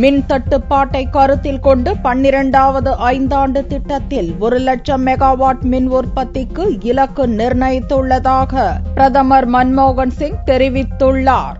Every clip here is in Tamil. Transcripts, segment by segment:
மின் தட்டுப்பாட்டை கருத்தில் கொண்டு 12வது ஐந்தாண்டு திட்டத்தில் 1 லட்சம் மெகாவாட் மின் உற்பத்திக்கு இலக்கு நிர்ணயித்துள்ளதாக பிரதமர் மன்மோகன் சிங் தெரிவித்துள்ளார்.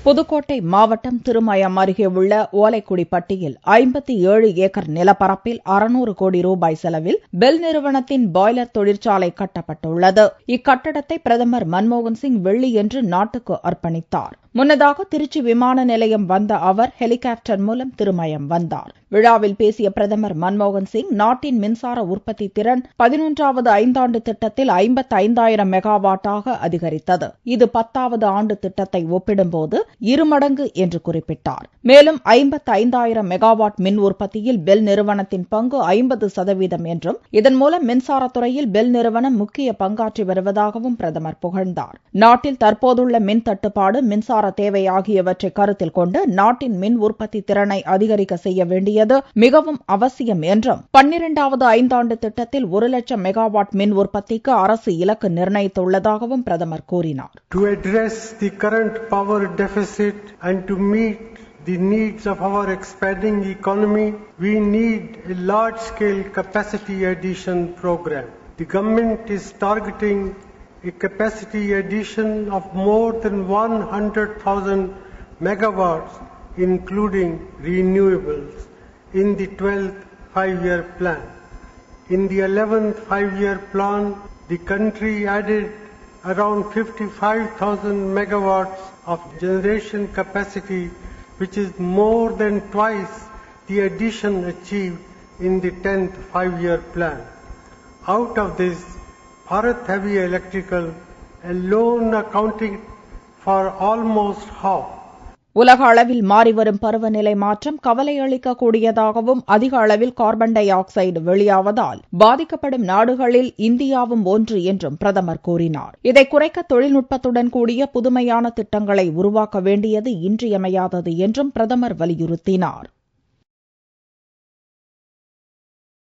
புதுக்கோட்டை மாவட்டம் திருமயம் அருகே உள்ள ஓலைக்குடிப்பட்டியில் 57 ஏக்கர் நிலப்பரப்பில் 600 கோடி ரூபாய் செலவில் பெல் நிறுவனத்தின் பாய்லர் தொழிற்சாலை கட்டப்பட்டுள்ளது. இக்கட்டடத்தை பிரதமர் மன்மோகன் சிங் வெள்ளியன்று நாட்டுக்கு அர்ப்பணித்தார். முன்னதாக திருச்சி விமான நிலையம் வந்த அவர் ஹெலிகாப்டர் மூலம் திருமயம் வந்தார். விழாவில் பேசிய பிரதமர் மன்மோகன் சிங் நாட்டின் மின்சார உற்பத்தி திறன் 11வது ஐந்தாண்டு திட்டத்தில் 55,000 மெகாவாட்டாக அதிகரித்தது. இது 10வது ஆண்டு திட்டத்தை ஒப்பிடும்போது 2 மடங்கு என்று குறிப்பிட்டார். மேலும் 55,000 மெகாவாட் மின் உற்பத்தியில் பெல் நிறுவனத்தின் பங்கு 50% என்றும் இதன் மூலம் மின்சாரத்துறையில் பெல் நிறுவனம் முக்கிய பங்காற்றி வருவதாகவும் பிரதமர் புகழ்ந்தார். நாட்டில் தற்போதுள்ள மின் தட்டுப்பாடு, மின்சார தேவை ஆகியவற்றை கருத்தில் கொண்டு நாட்டின் மின் உற்பத்தி திறனை அதிகரிக்க செய்ய வேண்டியது மிகவும் அவசியம் என்றும் 12வது ஐந்தாண்டு திட்டத்தில் 1 லட்சம் மெகாவாட் மின் உற்பத்திக்கு அரசு இலக்கு நிர்ணயித்துள்ளதாகவும் பிரதமர் கூறினார். To address the current power deficit and to meet the needs of our expanding economy, we need a large-scale capacity addition program. The government is targeting a capacity addition of more than 100,000 megawatts, including renewables, in the 12th five-year plan. In the 11th five-year plan, the country added around 55,000 megawatts of generation capacity, which is more than twice the addition achieved in the 10th five-year plan. Out of this, Bharat Heavy Electrical alone accounting for almost half. உலக அளவில் மாறிவரும் பருவநிலை மாற்றம் கவலை அளிக்கக்கூடியதாகவும் அதிக அளவில் கார்பன் டை ஆக்சைடு வெளியாவதால் பாதிக்கப்படும் நாடுகளில் இந்தியாவும் ஒன்று என்றும் பிரதமர் கூறினார். இதை குறைக்க தொழில்நுட்பத்துடன் கூடிய புதுமையான திட்டங்களை உருவாக்க வேண்டியது இன்றியமையாதது என்றும் பிரதமர் வலியுறுத்தினார்.